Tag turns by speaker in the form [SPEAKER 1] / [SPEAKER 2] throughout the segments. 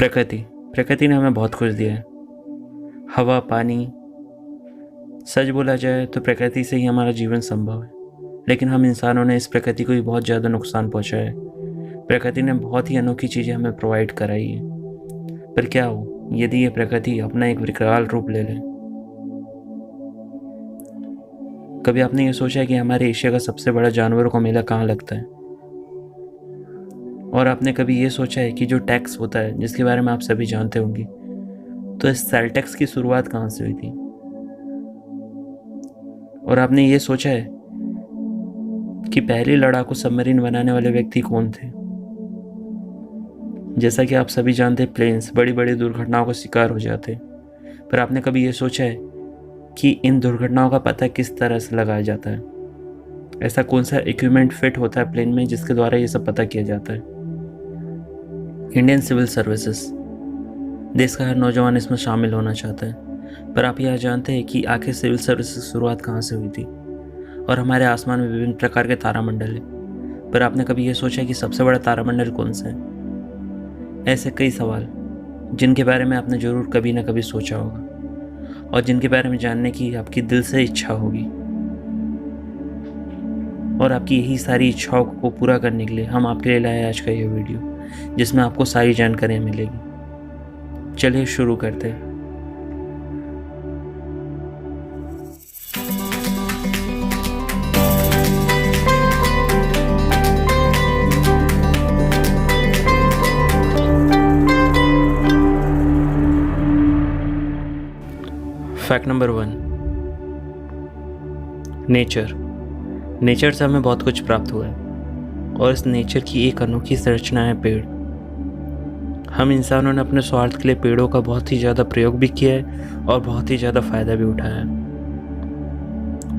[SPEAKER 1] प्रकृति ने हमें बहुत कुछ दिया है। हवा, पानी। सच बोला जाए तो प्रकृति से ही हमारा जीवन संभव है, लेकिन हम इंसानों ने इस प्रकृति को भी बहुत ज़्यादा नुकसान पहुंचाया है। प्रकृति ने बहुत ही अनोखी चीज़ें हमें प्रोवाइड कराई है, पर क्या हो यदि ये प्रकृति अपना एक विकराल रूप ले ले। कभी आपने ये सोचा है कि हमारे एशिया का सबसे बड़ा जानवरों का मेला कहाँ लगता है? और आपने कभी ये सोचा है कि जो टैक्स होता है, जिसके बारे में आप सभी जानते होंगे, तो इस सेल टैक्स की शुरुआत कहाँ से हुई थी? और आपने ये सोचा है कि पहली लड़ाकू सबमरीन बनाने वाले व्यक्ति कौन थे? जैसा कि आप सभी जानते हैं, प्लेन्स बड़ी बड़ी दुर्घटनाओं का शिकार हो जाते हैं, पर आपने कभी ये सोचा है कि इन दुर्घटनाओं का पता किस तरह से लगाया जाता है? ऐसा कौन सा इक्विपमेंट फिट होता है प्लेन में जिसके द्वारा ये सब पता किया जाता है? Indian civil services. देश का हर नौजवान इसमें शामिल होना चाहता है, पर आप यह जानते हैं कि आखिर सिविल सर्विसेज की शुरुआत कहाँ से हुई थी? और हमारे आसमान में विभिन्न प्रकार के तारामंडल है, पर आपने कभी ये सोचा कि सबसे बड़ा तारामंडल कौन सा है? ऐसे कई सवाल जिनके बारे में आपने जरूर कभी ना कभी सोचा होगा और जिनके बारे में जानने की आपकी दिल से इच्छा होगी। और आपकी यही सारी इच्छाओं को पूरा करने के लिए हम आपके लिए लाए आज का ये वीडियो, जिसमें आपको सारी जानकारियाँ मिलेगी। चलिए शुरू करते हैं। फैक्ट नंबर 1, नेचर से हमें बहुत कुछ प्राप्त हुआ है और इस नेचर की एक अनोखी संरचना है पेड़। हम इंसानों ने अपने स्वार्थ के लिए पेड़ों का बहुत ही ज़्यादा प्रयोग भी किया है और बहुत ही ज़्यादा फ़ायदा भी उठाया है।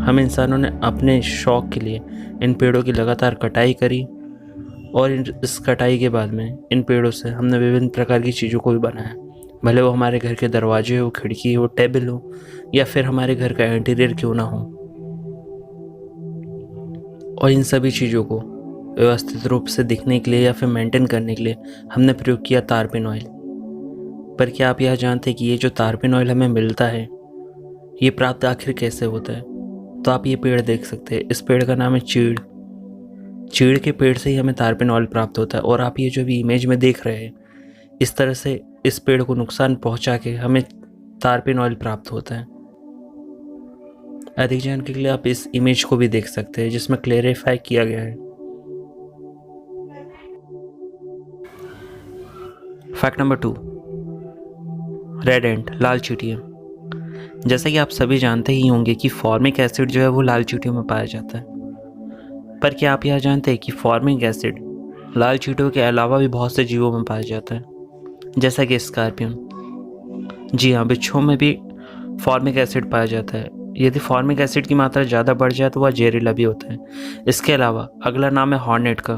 [SPEAKER 1] हम इंसानों ने अपने शौक़ के लिए इन पेड़ों की लगातार कटाई करी और इस कटाई के बाद में इन पेड़ों से हमने विभिन्न प्रकार की चीज़ों को भी बनाया, भले वो हमारे घर के दरवाजे हो, खिड़की हो, टेबल हो, या फिर हमारे घर का इंटीरियर क्यों ना हो। और इन सभी चीज़ों को व्यवस्थित रूप से दिखने के लिए या फिर मेंटेन करने के लिए हमने प्रयोग किया तारपीन ऑयल। पर क्या आप यह जानते हैं कि ये जो तारपीन ऑयल हमें मिलता है, ये प्राप्त आखिर कैसे होता है? तो आप ये पेड़ देख सकते हैं, इस पेड़ का नाम है चीड़ के पेड़ से ही हमें तारपीन ऑयल प्राप्त होता है। और आप ये जो भी इमेज में देख रहे हैं, इस तरह से इस पेड़ को नुकसान पहुंचा के हमें तारपीन ऑयल प्राप्त होता है। अधिक जानकारी के लिए आप इस इमेज को भी देख सकते हैं, जिसमें क्लेरिफाई किया गया है। फैक्ट नंबर 2, रेड एंट, लाल चींटियां। जैसा कि आप सभी जानते ही होंगे कि फॉर्मिक एसिड जो है वो लाल चींटियों में पाया जाता है। पर क्या आप यह जानते हैं कि फॉर्मिक एसिड लाल चींटियों के अलावा भी बहुत से जीवों में पाया जाता है, जैसा कि स्कॉर्पियन। जी हाँ, बिच्छुओं में भी फॉर्मिक एसिड पाया जाता है। यदि फॉर्मिक एसिड की मात्रा ज़्यादा बढ़ जाए तो वह जहरीला भी होता है। इसके अलावा अगला नाम है हॉर्नेट का।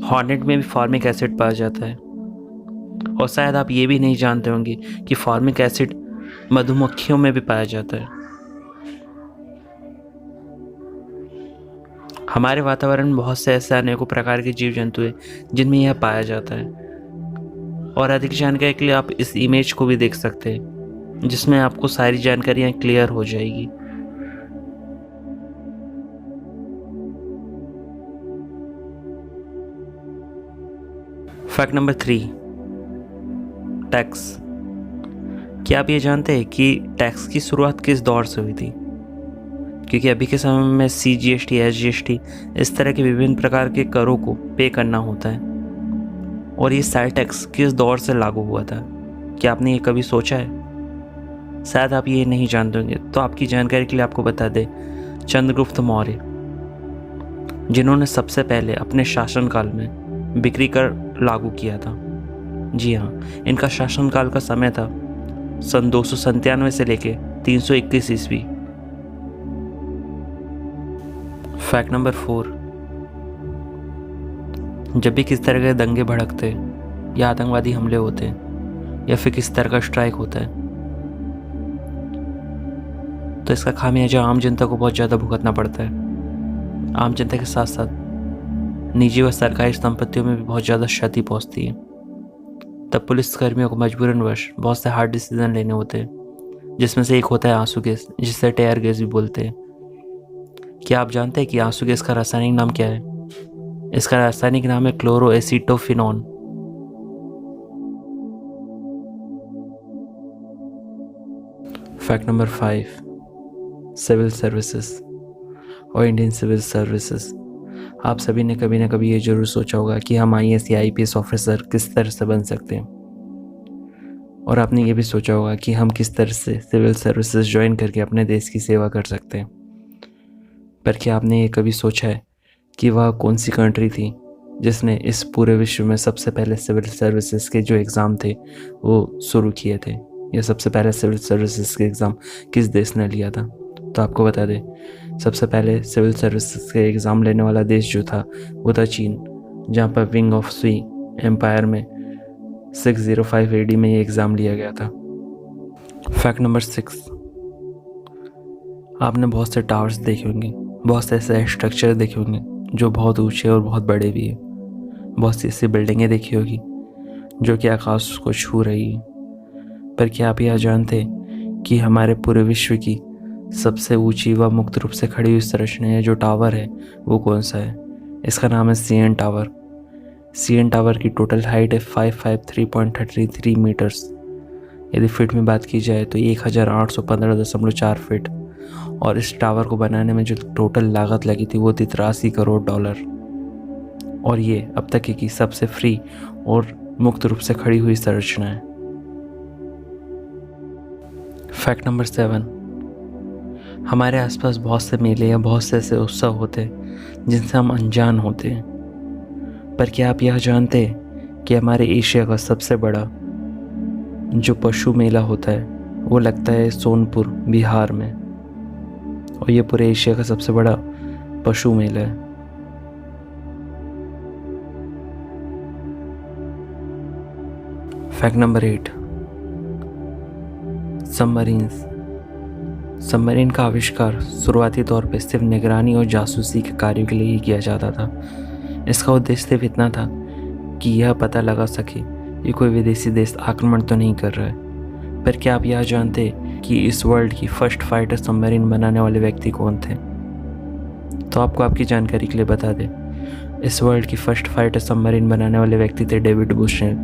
[SPEAKER 1] हॉर्नेट में भी फॉर्मिक एसिड पाया जाता है। और शायद आप ये भी नहीं जानते होंगे कि फॉर्मिक एसिड मधुमक्खियों में भी पाया जाता है। हमारे वातावरण में बहुत से ऐसे अनेकों प्रकार के जीव जंतु हैं जिनमें यह पाया जाता है। और अधिक जानकारी के लिए आप इस इमेज को भी देख सकते हैं, जिसमें आपको सारी जानकारियां क्लियर हो जाएगी। Fact number 3, tax. क्या आप ये जानते हैं कि टैक्स की शुरुआत किस दौर से हुई थी? क्योंकि अभी के समय में CGST, SGST इस तरह के विभिन्न प्रकार के करों को पे करना होता है। और ये सेल टैक्स किस दौर से लागू हुआ था? क्या आपने ये कभी सोचा है? शायद आप ये नहीं जानते होंगे, तो आपकी जानकारी के लिए आपको बता दें, चंद्रगुप्त मौर्य, जिन्होंने सबसे पहले अपने शासनकाल में बिक्री कर लागू किया था। जी हाँ, इनका शासनकाल का समय था सन 297 से लेके 321 ईस्वी। फैक्ट नंबर 4, जब भी किस तरह के दंगे भड़कते या आतंकवादी हमले होते या फिर किस तरह का स्ट्राइक होता है, तो इसका खामियाजा आम जनता को बहुत ज़्यादा भुगतना पड़ता है। आम जनता के साथ साथ निजी व सरकारी संपत्तियों में भी बहुत ज़्यादा क्षति पहुंचती है। तब पुलिस कर्मियों को मजबूरनवश बहुत से हार्ड डिसीजन लेने होते हैं, जिसमें से एक होता है आंसू गैस, जिसे टेयर गैस भी बोलते हैं। क्या आप जानते हैं कि आंसू गैस का रासायनिक नाम क्या है? इसका रासायनिक नाम है क्लोरोएसीटोफिनॉन। फैक्ट नंबर 5, सिविल सर्विसेज और इंडियन सिविल सर्विसेज। आप सभी ने कभी ना कभी ये जरूर सोचा होगा कि हम IAS या IPS ऑफिसर किस तरह से बन सकते हैं, और आपने ये भी सोचा होगा कि हम किस तरह से सिविल सर्विसेज ज्वाइन करके अपने देश की सेवा कर सकते हैं। पर क्या आपने ये कभी सोचा है कि वह कौन सी कंट्री थी जिसने इस पूरे विश्व में सबसे पहले सिविल सर्विसेज के जो एग्ज़ाम थे वो शुरू किए थे, या सबसे पहले सिविल सर्विसेज के एग्ज़ाम किस देश ने लिया था? तो आपको बता दें, सबसे पहले सिविल सर्विसेज के एग्ज़ाम लेने वाला देश जो था वो था चीन, जहाँ पर विंग ऑफ सुई एम्पायर में 605 AD में ये एग्ज़ाम लिया गया था। फैक्ट नंबर 6, आपने बहुत से टावर्स देखे होंगे, बहुत से ऐसे स्ट्रक्चर देखे होंगे जो बहुत ऊंचे और बहुत बड़े भी हैं। बहुत सी ऐसी बिल्डिंगें देखी होगी जो कि आकाश को छू रही है। पर क्या आप यह जानते हैं कि हमारे पूरे विश्व की सबसे ऊंची व मुक्त रूप से खड़ी हुई संरचना है जो टावर है वो कौन सा है? इसका नाम है CN टावर। CN टावर की टोटल हाइट है 553.33 मीटर्स। यदि फीट में बात की जाए तो 1815.4 फीट। और इस टावर को बनाने में जो टोटल लागत लगी थी वो थी $83 करोड़। और ये अब तक की सबसे फ्री और मुक्त रूप से खड़ी हुई संरचना है। फैक्ट नंबर 7, हमारे आसपास बहुत से मेले या बहुत से ऐसे उत्सव होते हैं जिनसे हम अनजान होते हैं। पर क्या आप यह जानते हैं कि हमारे एशिया का सबसे बड़ा जो पशु मेला होता है वो लगता है सोनपुर, बिहार में, और ये पूरे एशिया का सबसे बड़ा पशु मेला है। फैक्ट नंबर 8, सबमरीन का आविष्कार शुरुआती तौर पर सिर्फ निगरानी और जासूसी के कार्यों के लिए ही किया जाता था। इसका उद्देश्य सिर्फ इतना था कि यह पता लगा सके कि कोई विदेशी देश आक्रमण तो नहीं कर रहा है। पर क्या आप यह जानते हैं कि इस वर्ल्ड की फर्स्ट फाइटर सबमरीन बनाने वाले व्यक्ति कौन थे? तो आपको आपकी जानकारी के लिए बता दें, इस वर्ल्ड की फर्स्ट फाइटर सबमरीन बनाने वाले व्यक्ति थे डेविड बुशनेल,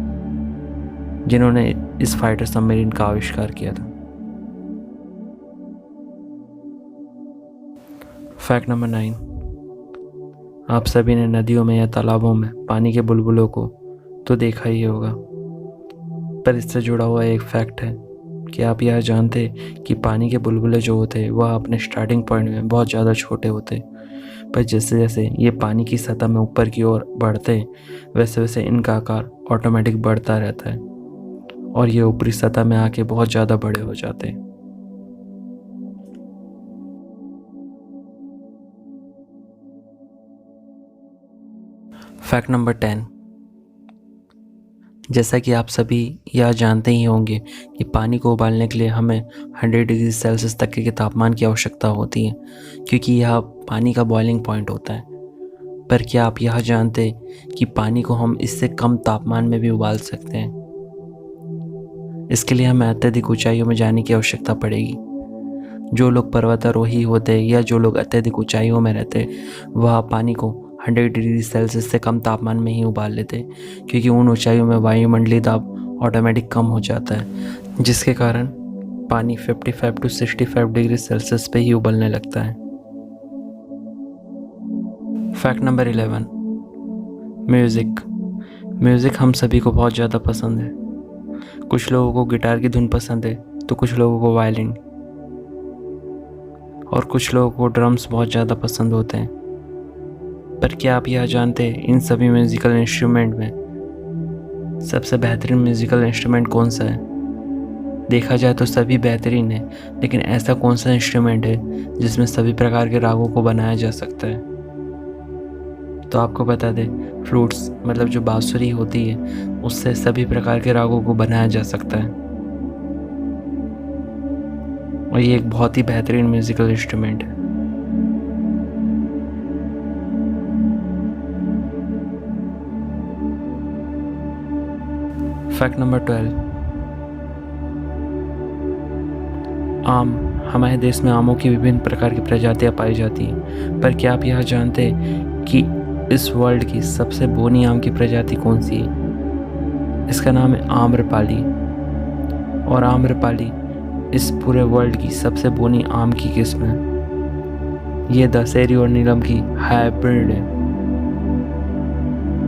[SPEAKER 1] जिन्होंने इस फाइटर सबमरीन का आविष्कार किया था। फैक्ट नंबर 9, आप सभी ने नदियों में या तालाबों में पानी के बुलबुलों को तो देखा ही होगा, पर इससे जुड़ा हुआ एक फैक्ट है कि आप यह जानते कि पानी के बुलबुले जो होते हैं वह अपने स्टार्टिंग पॉइंट में बहुत ज़्यादा छोटे होते हैं, पर जैसे जैसे ये पानी की सतह में ऊपर की ओर बढ़ते हैं वैसे वैसे इनका आकार ऑटोमेटिक बढ़ता रहता है और ये ऊपरी सतह में आके बहुत ज़्यादा बड़े हो जाते हैं। फैक्ट नंबर 10, जैसा कि आप सभी यह जानते ही होंगे कि पानी को उबालने के लिए हमें 100 डिग्री सेल्सियस तक के तापमान की आवश्यकता होती है, क्योंकि यह पानी का बॉइलिंग पॉइंट होता है। पर क्या आप यह जानते हैं कि पानी को हम इससे कम तापमान में भी उबाल सकते हैं? इसके लिए हमें अत्यधिक ऊंचाइयों में जाने की आवश्यकता पड़ेगी। जो लोग पर्वतारोही होते हैं या जो लोग अत्यधिक ऊंचाइयों में रहते हैं वह पानी को 100 डिग्री सेल्सियस से कम तापमान में ही उबाल लेते हैं, क्योंकि उन ऊंचाइयों में वायुमंडलीय दाब ऑटोमेटिक कम हो जाता है, जिसके कारण पानी 55 to 65 डिग्री सेल्सियस पे ही उबलने लगता है। फैक्ट नंबर 11, म्यूज़िक हम सभी को बहुत ज़्यादा पसंद है। कुछ लोगों को गिटार की धुन पसंद है तो कुछ लोगों को वायलिन, और कुछ लोगों को ड्रम्स बहुत ज़्यादा पसंद होते हैं। पर क्या आप यह जानते हैं इन सभी म्यूज़िकल इंस्ट्रूमेंट में सबसे बेहतरीन म्यूज़िकल इंस्ट्रूमेंट कौन सा है? देखा जाए तो सभी बेहतरीन है, लेकिन ऐसा कौन सा इंस्ट्रूमेंट है जिसमें सभी प्रकार के रागों को बनाया जा सकता है? तो आपको बता दें, फ्लूट्स मतलब जो बांसुरी होती है उससे सभी प्रकार के रागों को बनाया जा सकता है, और ये एक बहुत ही बेहतरीन म्यूज़िकल इंस्ट्रूमेंट है। फैक्ट नंबर 12, आम। हमारे देश में आमों की विभिन्न प्रकार की प्रजातियां पाई जाती हैं, पर क्या आप यह जानते हैं कि इस वर्ल्ड की सबसे बोनी आम की प्रजाति कौन सी है? इसका नाम है आम्रपाली। और आम्रपाली इस पूरे वर्ल्ड की सबसे बोनी आम की किस्म है। ये दशहरी और नीलम की हाइब्रिड है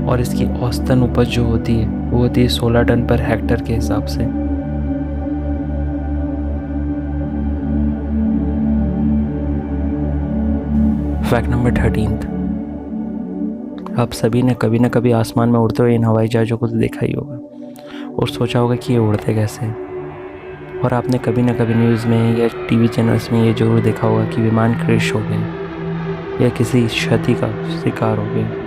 [SPEAKER 1] और इसकी औसतन उपज जो होती है वो होती है 16 टन पर हेक्टर के हिसाब से। फैक्ट नंबर 13, आप सभी ने कभी न कभी आसमान में उड़ते हुए इन हवाई जहाज़ों को तो देखा ही होगा और सोचा होगा कि ये उड़ते कैसे हैं। और आपने कभी न कभी न्यूज़ में या टीवी चैनल्स में ये ज़रूर देखा होगा कि विमान क्रैश हो गए या किसी क्षति का शिकार हो गए।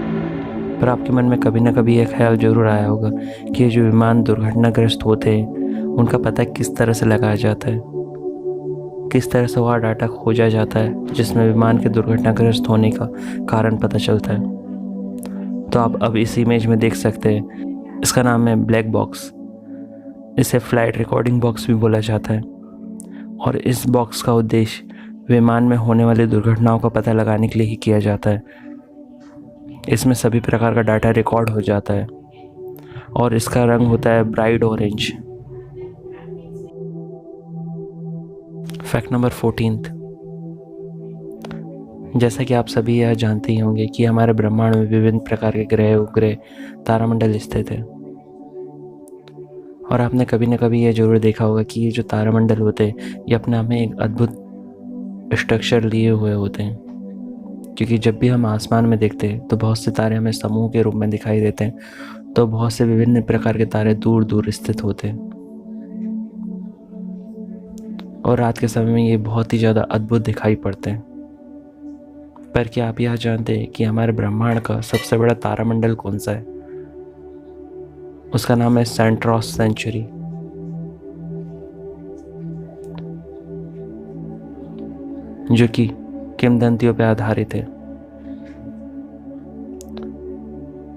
[SPEAKER 1] पर आपके मन में कभी न कभी ये ख्याल ज़रूर आया होगा कि ये जो विमान दुर्घटनाग्रस्त होते हैं उनका पता किस तरह से लगाया जाता है, किस तरह से वह डाटा खोजा जाता है जिसमें विमान के दुर्घटनाग्रस्त होने का कारण पता चलता है। तो आप अब इस इमेज में देख सकते हैं, इसका नाम है ब्लैक बॉक्स। इसे फ्लाइट रिकॉर्डिंग बॉक्स भी बोला जाता है और इस बॉक्स का उद्देश्य विमान में होने वाली दुर्घटनाओं का पता लगाने के लिए ही किया जाता है। इसमें सभी प्रकार का डाटा रिकॉर्ड हो जाता है और इसका रंग होता है ब्राइट ऑरेंज। फैक्ट नंबर 14, जैसा कि आप सभी यह जानते ही होंगे कि हमारे ब्रह्मांड में विभिन्न प्रकार के ग्रह, उपग्रह, तारामंडल स्थित है। और आपने कभी न कभी यह जरूर देखा होगा कि ये जो तारामंडल होते हैं ये अपने आप में एक अद्भुत स्ट्रक्चर लिए हुए होते हैं, क्योंकि जब भी हम आसमान में देखते हैं तो बहुत से तारे हमें समूह के रूप में दिखाई देते हैं, तो बहुत से विभिन्न प्रकार के तारे दूर दूर स्थित होते हैं और रात के समय में ये बहुत ही ज़्यादा अद्भुत दिखाई पड़ते हैं। पर क्या आप यह जानते हैं कि हमारे ब्रह्मांड का सबसे बड़ा तारामंडल कौन सा है? उसका नाम है सेंट्रोस सेंचुरी, जो कि किंवदंतियों पर आधारित है।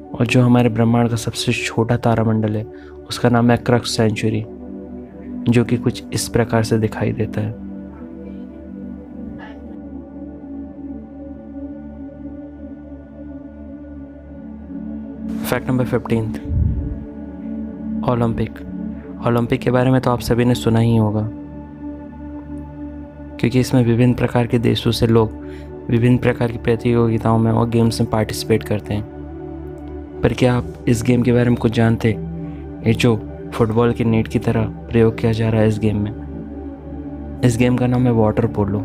[SPEAKER 1] और जो हमारे ब्रह्मांड का सबसे छोटा तारामंडल है उसका नाम है क्रक्स सेंचुरी, जो कि कुछ इस प्रकार से दिखाई देता है। फैक्ट नंबर 15, ओलंपिक के बारे में तो आप सभी ने सुना ही होगा, क्योंकि इसमें विभिन्न प्रकार के देशों से लोग विभिन्न प्रकार की प्रतियोगिताओं में और गेम्स में पार्टिसिपेट करते हैं। पर क्या आप इस गेम के बारे में कुछ जानते हैं? ये जो फुटबॉल के नेट की तरह प्रयोग किया जा रहा है इस गेम में, इस गेम का नाम है वाटर पोलो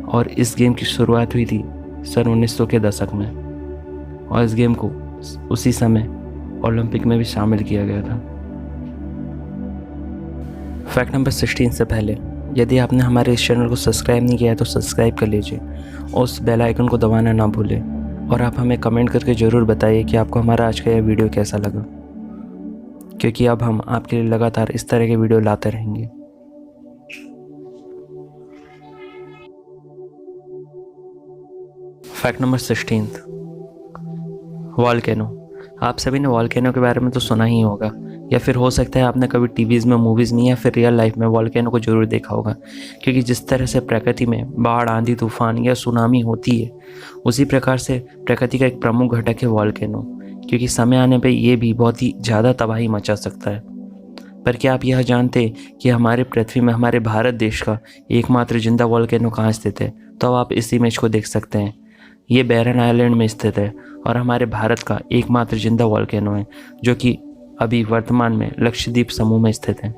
[SPEAKER 1] और इस गेम की शुरुआत हुई थी सन 1900 के दशक में और इस गेम को उसी समय ओलंपिक में भी शामिल किया गया था। फैक्ट नंबर 16 से पहले यदि आपने हमारे इस चैनल को सब्सक्राइब नहीं किया है तो सब्सक्राइब कर लीजिए और उस बेल आइकन को दबाना ना भूलें। और आप हमें कमेंट करके ज़रूर बताइए कि आपको हमारा आज का यह वीडियो कैसा लगा, क्योंकि अब हम आपके लिए लगातार इस तरह के वीडियो लाते रहेंगे। Fact number 16, volcano. आप सभी ने वॉल्केनो के बारे में तो सुना ही होगा, या फिर हो सकता है आपने कभी टीवीज़ में, मूवीज़ में या फिर रियल लाइफ में वॉल्केनो को ज़रूर देखा होगा, क्योंकि जिस तरह से प्रकृति में बाढ़, आंधी, तूफान या सुनामी होती है उसी प्रकार से प्रकृति का एक प्रमुख घटक है वॉल्केनो, क्योंकि समय आने पे ये भी बहुत ही ज़्यादा तबाही मचा सकता है। पर क्या आप यह जानते हैं कि हमारे पृथ्वी में हमारे भारत देश का एकमात्र जिंदा वॉल्केनो कहाँ स्थित है? तो अब आप इस इमेज को देख सकते हैं। ये बैरन आइलैंड में स्थित है और हमारे भारत का एकमात्र जिंदा वॉल्केनो है, जो कि अभी वर्तमान में लक्षद्वीप समूह में स्थित है।